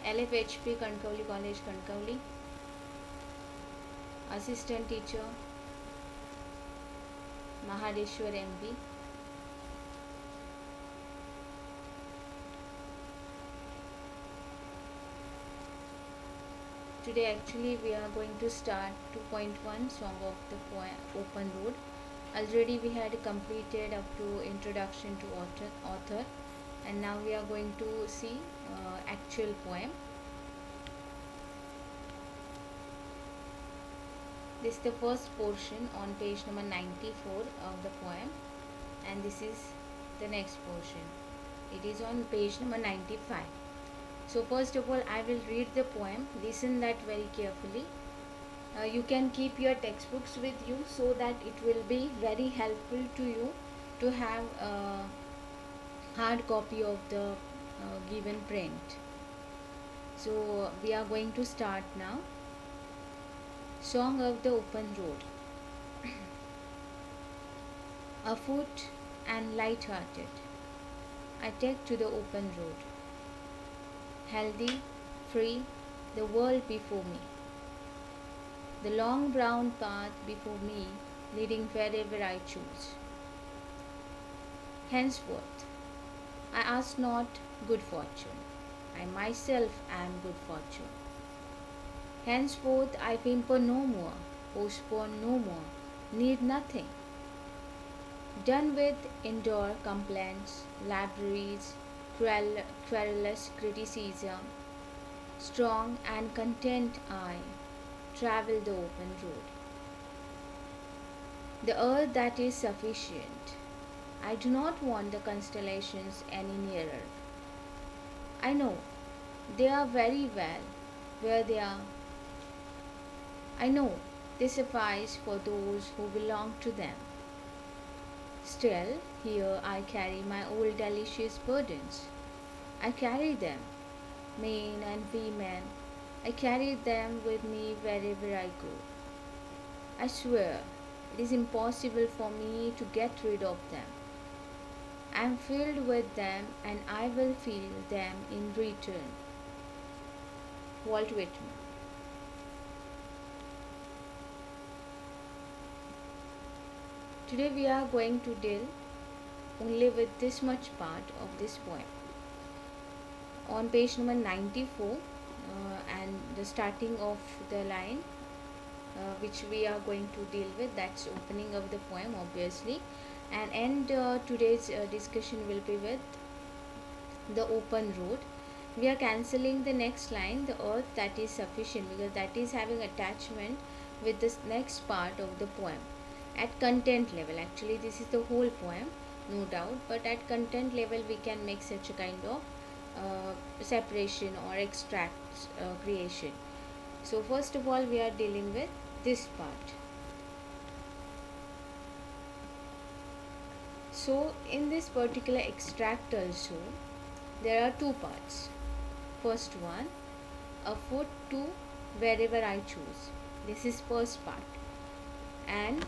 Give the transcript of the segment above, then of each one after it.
LFHP Kankavli College, Kankavli. Assistant Teacher, Mahadeshwar MB. Today actually we are going to start 2.1 Song of the Poem Open Road. Already we had completed up to introduction to author, and now we are going to see actual poem. This is the first portion on page number 94 of the poem, and this is the next portion. It is on page number 95. So first of all, I will read the poem. Listen that very carefully. You can keep your textbooks with you so that it will be very helpful to you to have a hard copy of the given print. So we are going to start now. Song of the Open Road. Afoot and light-hearted, I take to the open road. Healthy, free, the world before me. The long brown path before me, leading wherever I choose. Henceforth, I ask not good fortune. I myself am good fortune. Henceforth, I whimper no more, postpone no more, need nothing. Done with indoor complaints, libraries, querulous criticism, strong and content I travel the open road. The earth that is sufficient. I do not want the constellations any nearer. I know they are very well where they are. I know they suffice for those who belong to them. Still, here I carry my old delicious burdens. I carry them, men and women. I carry them with me wherever I go. I swear it is impossible for me to get rid of them. I am filled with them and I will feel them in return. Walt Whitman. Today we are going to deal only with this much part of this poem. On page number 94 and the starting of the line which we are going to deal with, that's opening of the poem obviously, and end today's discussion will be with the open road. We are cancelling the next line, the earth that is sufficient, because that is having attachment with this next part of the poem. At content level, actually this is the whole poem, no doubt, but at content level we can make such a kind of separation or extract creation. So first of all we are dealing with this part. So in this particular extract also there are two parts. First one, afoot to wherever I choose. This is first part. And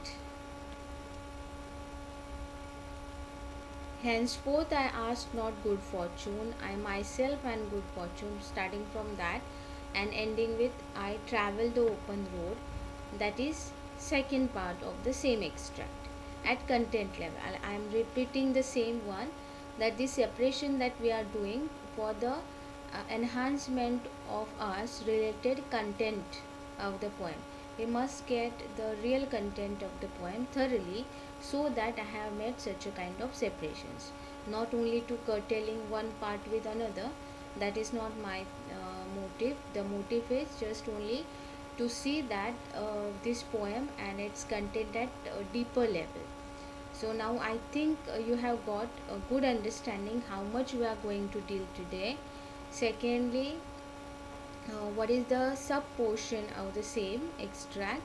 henceforth I ask not good fortune, I myself am good fortune, starting from that and ending with I travel the open road. That is second part of the same extract. At content level, I am repeating the same one, that the separation that we are doing for the enhancement of us related content of the poem. We must get the real content of the poem thoroughly, so that I have made such a kind of separations, not only to curtailing one part with another. That is not my motive. The motive is just only to see that this poem and its content at a deeper level. So now I think you have got a good understanding how much we are going to deal today. Secondly, what is the sub portion of the same extract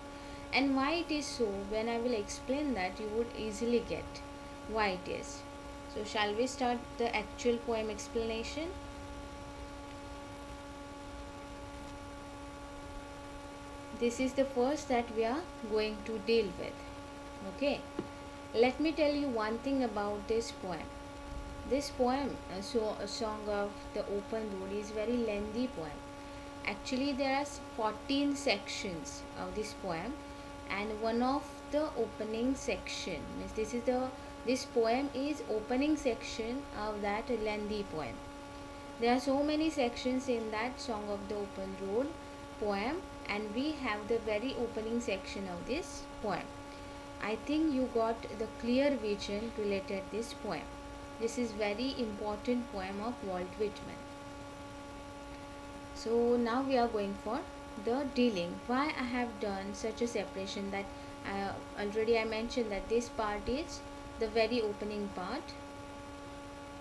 and why it is so. When I will explain that, you would easily get why it is. So shall we start the actual poem explanation? This is the first that we are going to deal with. Okay, let me tell you one thing about this poem. This poem, A Song of the Open Road, is very lengthy poem. Actually, there are 14 sections of this poem, and one of the opening section means this poem is opening section of that lengthy poem. There are so many sections in that Song of the Open Road poem, and we have the very opening section of this poem. I think you got the clear vision related this poem. This is very important poem of Walt Whitman. So now we are going for the dealing. Why I have done such a separation, that already I mentioned that this part is the very opening part,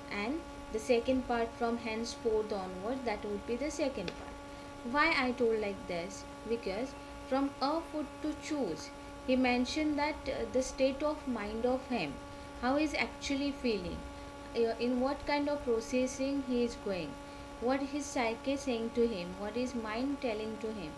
and the second part from henceforth onwards, that would be the second part. Why I told like this? Because from a foot to choose, he mentioned that the state of mind of him, how he is actually feeling, in what kind of processing he is going, what his psyche is saying to him, what his mind telling to him,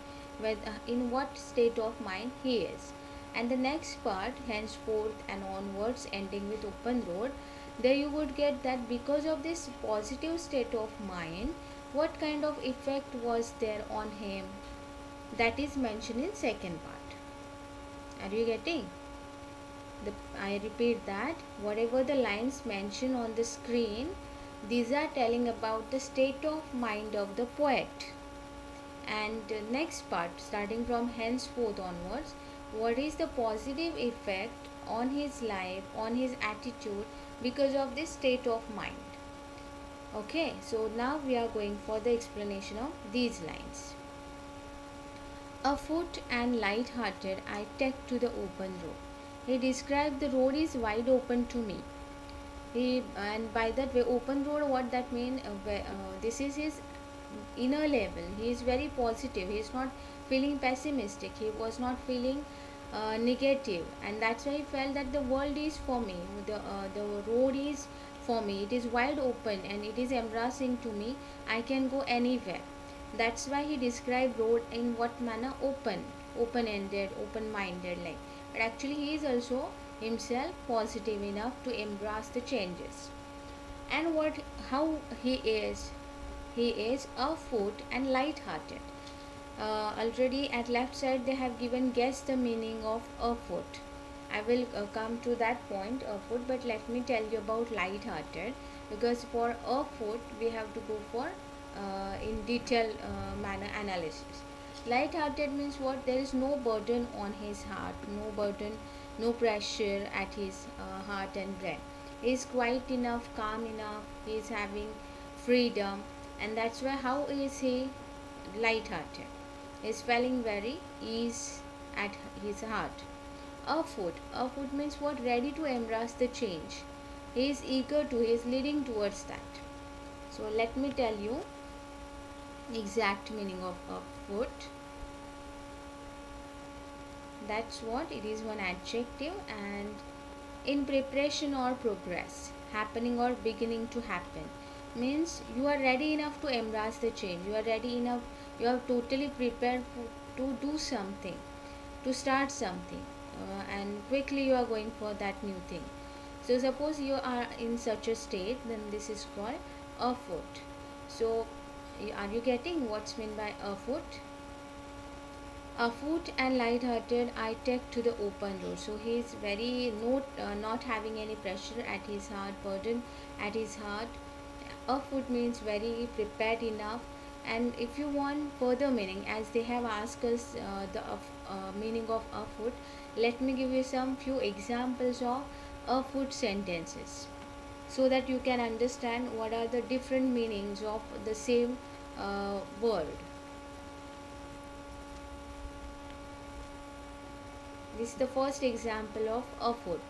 in what state of mind he is. And the next part, henceforth and onwards, ending with open road, there you would get that because of this positive state of mind, what kind of effect was there on him, that is mentioned in second part. Are you getting? I repeat that whatever the lines mentioned on the screen, these are telling about the state of mind of the poet. And next part, starting from henceforth onwards, what is the positive effect on his life, on his attitude, because of this state of mind. Okay, so now we are going for the explanation of these lines. Afoot and light-hearted, I take to the open road. He described the road is wide open to me. And by that way, open road, what that means? This is his inner level. He is very positive. He is not feeling pessimistic. He was not feeling negative, and that's why he felt that the world is for me. The road is for me. It is wide open and it is embracing to me. I can go anywhere. That's why he described road in what manner? Open-ended, open-minded, like. But actually, he is also himself positive enough to embrace the changes. And how he is afoot and light-hearted. Already at left side they have given guess the meaning of afoot. I will come to that point afoot, but let me tell you about light-hearted, because for afoot we have to go for in detail manner analysis. Light-hearted means what? There is no burden on his heart, no burden, no pressure at his heart and brain. He is quiet enough, calm enough, he is having freedom, and that's why how is he light-hearted? He is feeling very ease at his heart. Afoot means what? Ready to embrace the change. He is eager to, he is leading towards that. So let me tell you exact meaning of afoot. That's what it is, one adjective. And in preparation or progress, happening or beginning to happen, means you are ready enough to embrace the change. You are ready enough, you are totally prepared to do something, to start something, and quickly you are going for that new thing. So suppose you are in such a state, then this is called afoot. So are you getting what's meant by afoot? Afoot and light-hearted, I take to the open road. So he is very not having any pressure at his heart, burden at his heart. Afoot means very prepared enough. And if you want further meaning, as they have asked us the meaning of afoot, let me give you some few examples of afoot sentences, so that you can understand what are the different meanings of the same word. This is the first example of afoot.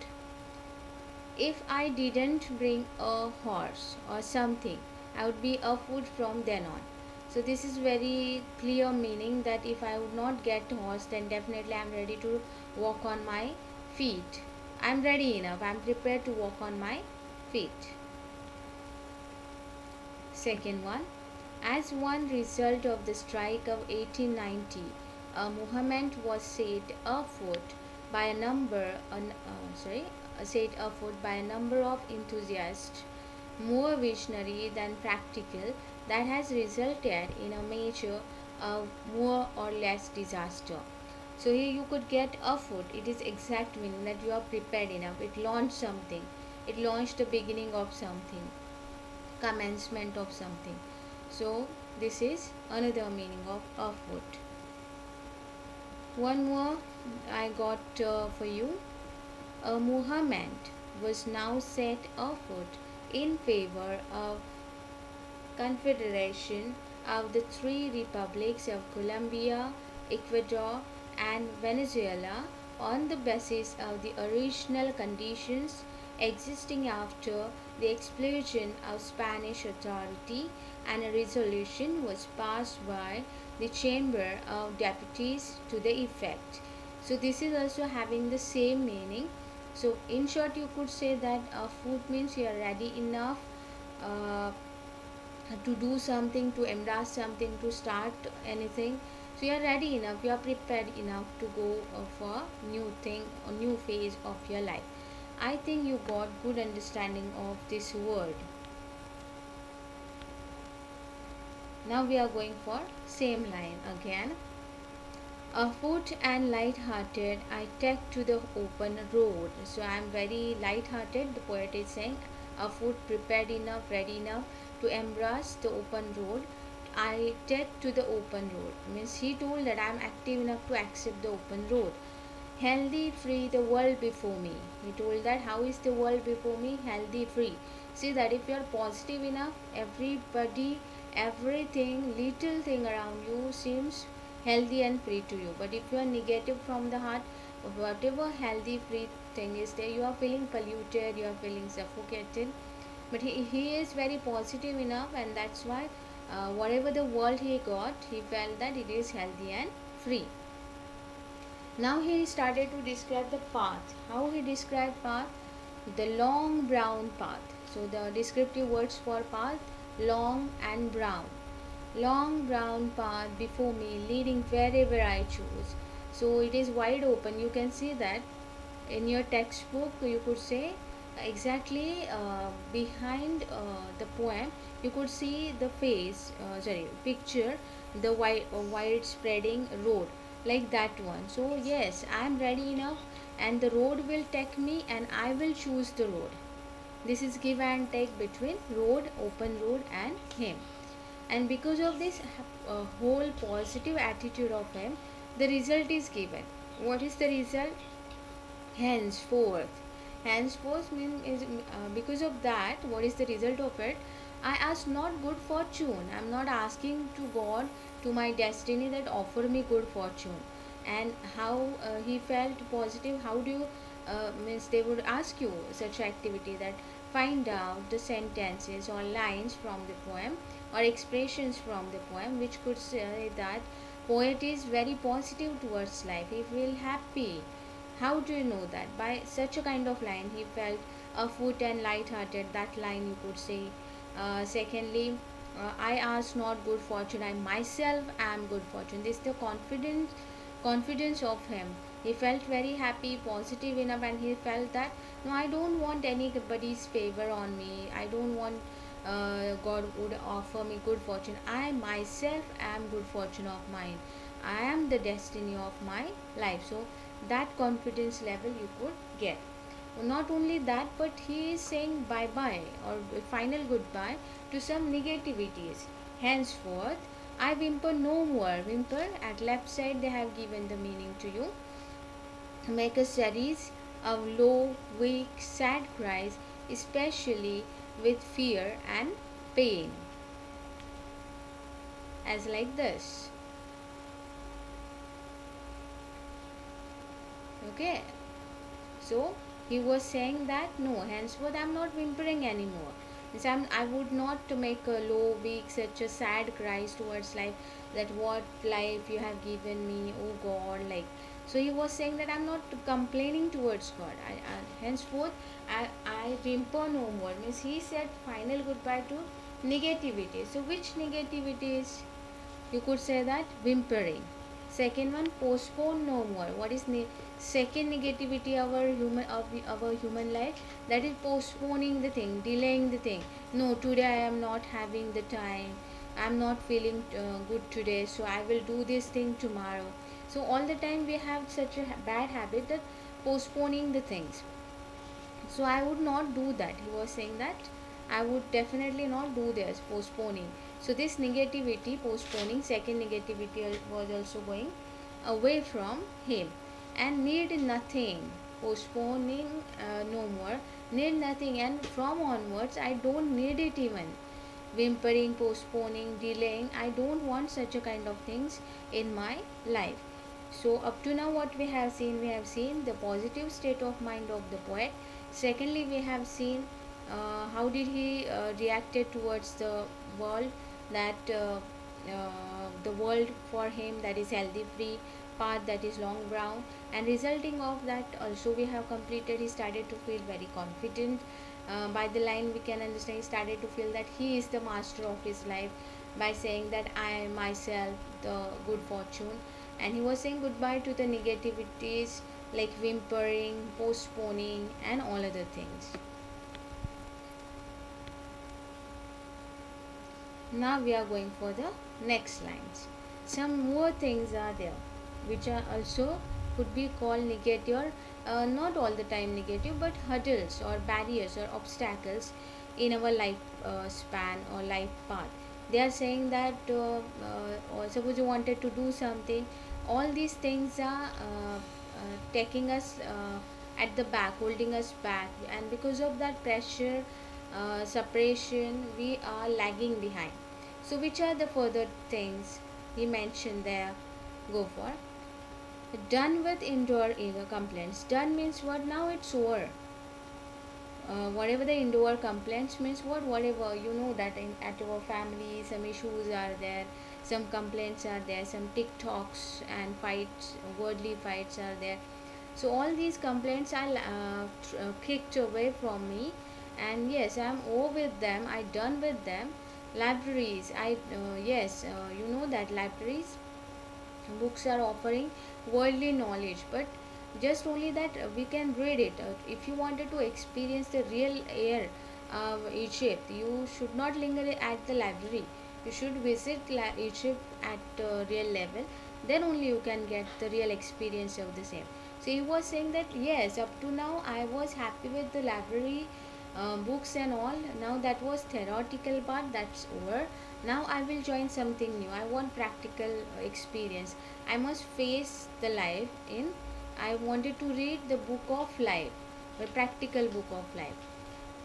If I didn't bring a horse or something, I would be afoot from then on. So this is very clear meaning, that if I would not get a horse, then definitely I am ready to walk on my feet. I am ready enough, I am prepared to walk on my feet. Second one, as one result of the strike of 1890, a movement was set afoot by a number of enthusiasts more visionary than practical, that has resulted in a major, more or less disaster. So here you could get afoot. It is exact meaning that you are prepared enough. It launched something. It launched the beginning of something, commencement of something. So this is another meaning of afoot. One more I got for you. A movement was now set afoot in favor of confederation of the three republics of Colombia, Ecuador, and Venezuela on the basis of the original conditions existing after the explosion of Spanish authority, and a resolution was passed by the Chamber of Deputies to the effect. So this is also having the same meaning. So in short, you could say that food means you are ready enough uh, to do something, to embrace something, to start anything. So you are ready enough, you are prepared enough to go for new thing or new phase of your life. I think you got good understanding of this word. Now we are going for same line again. Afoot and light-hearted, I take to the open road. So I am very light-hearted. The poet is saying, afoot, prepared enough, ready enough to embrace the open road. I take to the open road. Means he told that I am active enough to accept the open road. Healthy, free, the world before me. He told that how is the world before me? Healthy, free. See that if you are positive enough, everybody, everything, little thing around you seems healthy and free to you. But if you are negative from the heart, whatever healthy, free thing is there, you are feeling polluted, you are feeling suffocated. But he is very positive enough, and that's why whatever the world he got, he felt that it is healthy and free. Now he started to describe the path. How he described path? The long brown path. So the descriptive words for path, long and brown. Long brown path before me, leading wherever I choose. So it is wide open. You can see that in your textbook. You could say exactly behind the poem. You could see the face. Picture the wide spreading road like that one. So yes, I am ready enough, and the road will take me, and I will choose the road. This is give and take between road, open road, and him. And because of this whole positive attitude of him, the result is given. What is the result? Henceforth. Henceforth means is because of that. What is the result of it? I ask not good fortune. I am not asking to God, to my destiny, that offer me good fortune. And how he felt positive? How do you means they would ask you such activity, that find out the sentences or lines from the poem or expressions from the poem which could say that poet is very positive towards life. He feel happy. How do you know that? By such a kind of line, he felt afoot and light-hearted. That line you could say. Secondly, I ask not good fortune. I myself am good fortune. This is the confidence of him. He felt very happy, positive enough, and he felt that no, I don't want anybody's favor on me. I don't want God would offer me good fortune. I myself am good fortune of mine. I am the destiny of my life. So that confidence level you could get. Not only that, but he is saying bye bye or final goodbye to some negativities. Henceforth, I whimper no more. Whimper at left side they have given the meaning to you. Make a series of low, weak, sad cries, especially with fear and pain. As like this. Okay. So he was saying that no, henceforth I am not whimpering anymore. I would not make a low, weak, such a sad cries towards life, that what life you have given me, oh God, like. So he was saying that I am not complaining towards God. Henceforth I whimper no more. Means he said final goodbye to negativity. So which negativities? You could say that whimpering. Second one, postpone no more. What is second negativity of our human life? That is postponing the thing, delaying the thing. No, today I am not having the time. I'm not feeling good today, so I will do this thing tomorrow. So all the time we have such a bad habit that postponing the things. So I would not do that. He was saying that I would definitely not do this postponing. So this negativity, postponing, second negativity was also going away from him. And need nothing, postponing no more, need nothing, and from onwards I don't need it even. Whimpering, postponing, delaying, I don't want such a kind of things in my life. So up to now what we have seen the positive state of mind of the poet. Secondly, we have seen how did he reacted towards the world, that the world for him, that is healthy free path, that is long brown, and resulting of that also we have completed, he started to feel very confident. By the line we can understand he started to feel that he is the master of his life, by saying that I am myself the good fortune. And he was saying goodbye to the negativities like whimpering, postponing, and all other things. Now we are going for the next lines. Some more things are there which are also could be called negative, or not all the time negative, but hurdles or barriers or obstacles in our life span or life path. They are saying that or suppose you wanted to do something, all these things are taking us at the back, holding us back, and because of that pressure, separation, we are lagging behind. So which are the further things he mentioned there? Go for done with indoor ego complaints. Done means what? Now it's over. Whatever the indoor complaints means what? Whatever you know that at your family some issues are there, some complaints are there, some TikToks and fights, worldly fights are there. So all these complaints are kicked away from me, and yes, I'm over with them. I done with them. Libraries, I yes, you know that libraries books are offering worldly knowledge, but just only that we can read it. If you wanted to experience the real air of Egypt, you should not linger at the library. You should visit Egypt at real level. Then only you can get the real experience of the same. So he was saying that yes, up to now I was happy with the library books and all. Now that was theoretical part, that's over. Now I will join something new. I want practical experience. I must face the life in. I wanted to read the book of life, the practical book of life.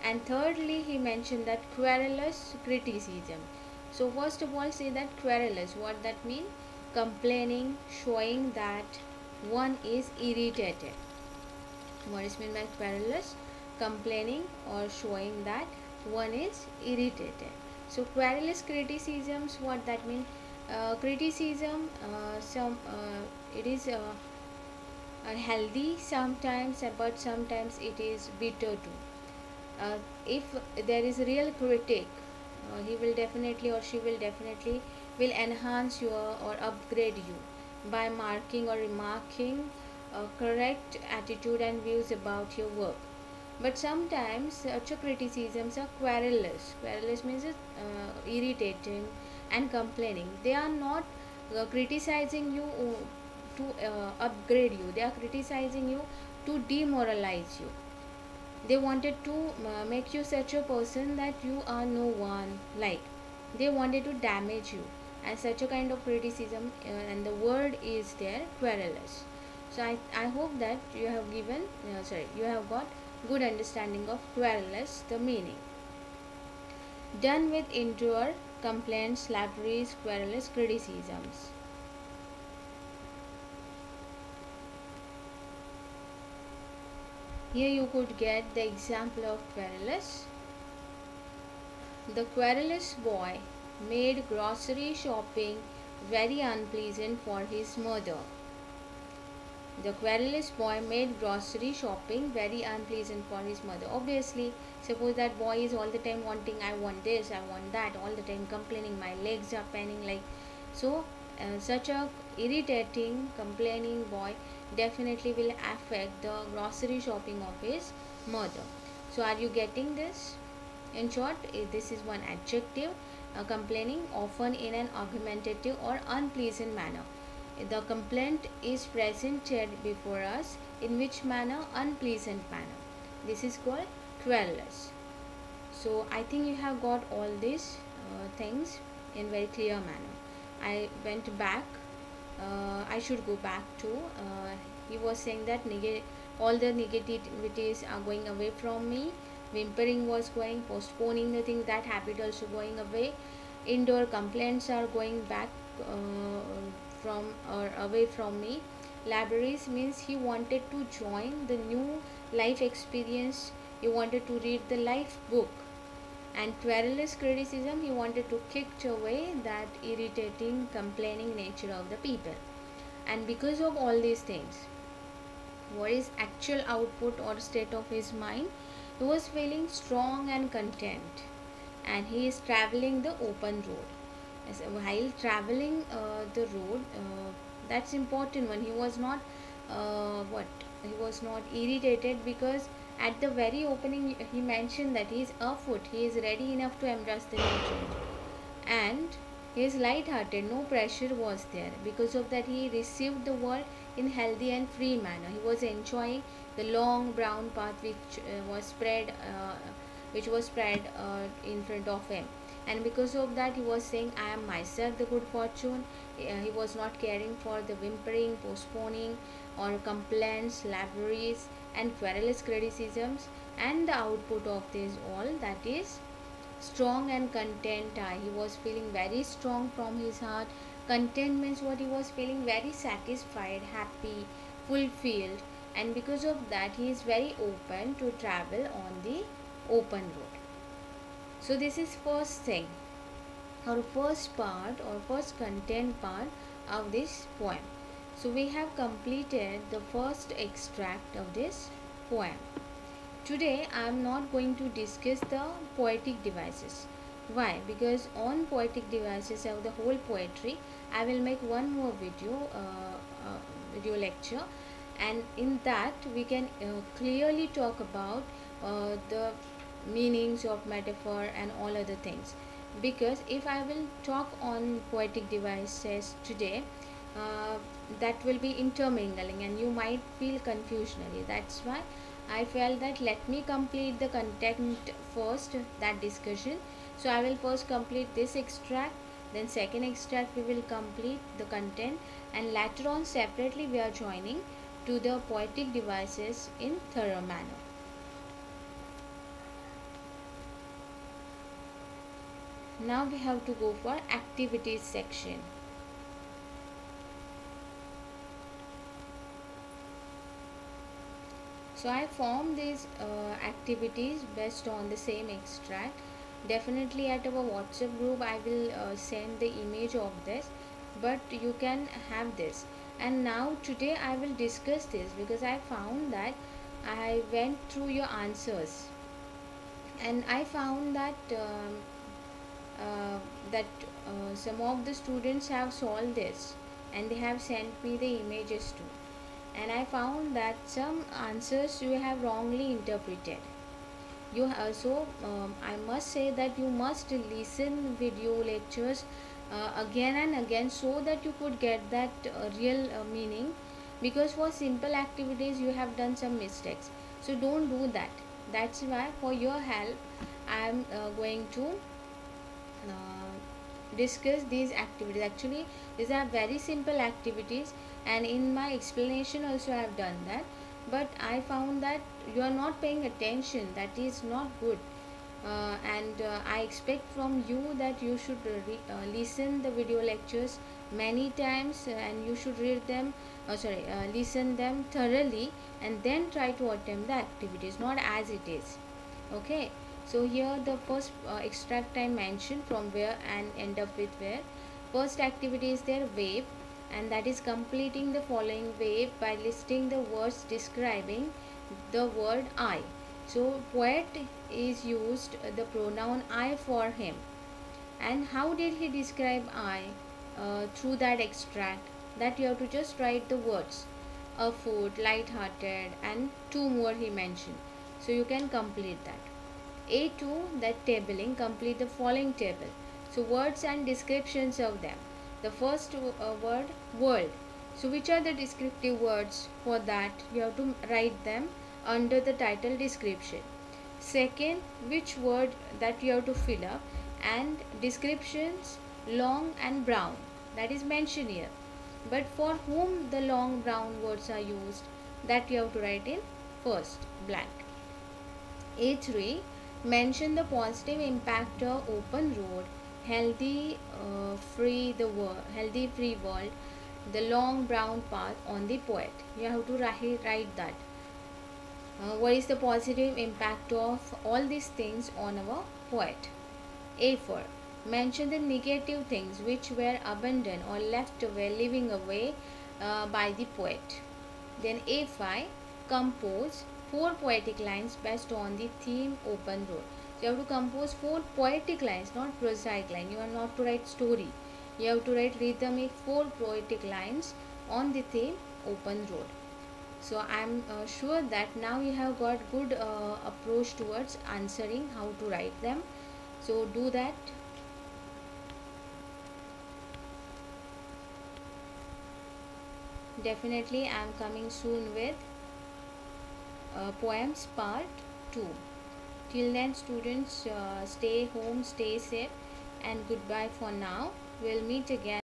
And thirdly, he mentioned that querulous criticism. So first of all, say that querulous. What that mean? Complaining, showing that one is irritated. What is meant by querulous? Complaining or showing that one is irritated. So querulous criticisms, what that means? Criticism, it is healthy sometimes, but sometimes it is bitter too. If there is a real critic, he will definitely or she will definitely will enhance you or upgrade you by marking or remarking correct attitude and views about your work. But sometimes such criticisms are querulous. Querulous means irritating and complaining. They are not criticizing you to upgrade you. They are criticizing you to demoralize you. They wanted to make you such a person that you are no one, like they wanted to damage you, and such a kind of criticism, and the word is there, querulous. So I hope that you have given you have got good understanding of querulous, the meaning. Done with indoor complaints, libraries, querulous criticisms. Here you could get the example of querulous. The querulous boy made grocery shopping very unpleasant for his mother. The querulous boy made grocery shopping very unpleasant for his mother. Obviously, suppose that boy is all the time wanting, I want this, I want that, all the time complaining, my legs are paining, like so. Such a irritating, complaining boy definitely will affect the grocery shopping of his mother. So, are you getting this? In short, this is one adjective, complaining, often in an argumentative or unpleasant manner. The complaint is presented before us in which manner? Unpleasant manner. This is called querulous. So I think you have got all these things in very clear manner. I went back. I should go back to. He was saying that all the negativities are going away from me. Whimpering was going, postponing the thing, that habit also going away. Indoor complaints are going back from or away from me. Libraries means he wanted to join the new life experience. He wanted to read the life book. And querulous criticism, he wanted to kick away that irritating, complaining nature of the people. And because of all these things, what is actual output or state of his mind? He was feeling strong and content, and he is traveling the open road. While traveling the road, that's important one. He was not what he was not irritated, because at the very opening he mentioned that he is afoot, he is ready enough to embrace the new change, and he is light-hearted, no pressure was there. Because of that, he received the world in healthy and free manner. He was enjoying the long brown path which was spread in front of him. And because of that, he was saying, I am myself the good fortune. He was not caring for the whimpering, postponing, or complaints, libraries, and querulous criticisms. And the output of this all, that is strong and content. He was feeling very strong from his heart. Content means what? He was feeling very satisfied, happy, fulfilled, and because of that, he is very open to travel on the open road. So this is first thing, or first part, or first content part of this poem. So we have completed the first extract of this poem. Today I am not going to discuss the poetic devices. Why? Because on poetic devices of the whole poetry, I will make one more video lecture, and in that we can clearly talk about the meanings of metaphor and all other things. Because if I will talk on poetic devices today, that will be intermingling and you might feel confusionary. That's why I felt that let me complete the content first, that discussion. So I will first complete this extract, then second extract we will complete the content, and later on separately we are joining to the poetic devices in thorough manner. Now we have to go for activities section. So I formed these activities based on the same extract. Definitely at our WhatsApp group I will send the image of this, but you can have this. And now today I will discuss this because I found that I went through your answers, and I found that some of the students have solved this and they have sent me the images too. And I found that some answers you have wrongly interpreted. You also, I must say that you must listen video lectures again and again so that you could get that real meaning, because for simple activities you have done some mistakes. So don't do that. That's why for your help I am going to discuss these activities. Actually these are very simple activities, and in my explanation also I have done that, but I found that you are not paying attention. That is not good, and I expect from you that you should listen the video lectures many times, and you should read them listen them thoroughly and then try to attempt the activities, not as it is. Okay, so here the first extract I mentioned from where and end up with where. First activity is there, wave, and that is completing the following wave by listing the words describing the word I. So poet is used the pronoun I for him. And how did he describe I? through that extract, that you have to just write the words a foot, light-hearted, and two more he mentioned. So you can complete that. A2, that tabling, complete the following table. So words and descriptions of them. The first word, world. So which are the descriptive words? For that you have to write them under the title description. Second, which word that you have to fill up, and descriptions long and brown, that is mentioned here. But for whom the long brown words are used, that you have to write in first blank. A3, mention the positive impact of open road, healthy free world, the long brown path on the poet. You have to write that. What is the positive impact of all these things on our poet? A4, mention the negative things which were abandoned or left away, leaving away by the poet. Then A5, compose 4 poetic lines based on the theme open road. So you have to compose 4 poetic lines, not prosaic line. You are not to write story. You have to write rhythmic 4 poetic lines on the theme open road. So I am sure that now you have got good approach towards answering how to write them. So do that. Definitely I am coming soon with poems part 2. Till then students, stay home, stay safe, and goodbye for now. We'll meet again.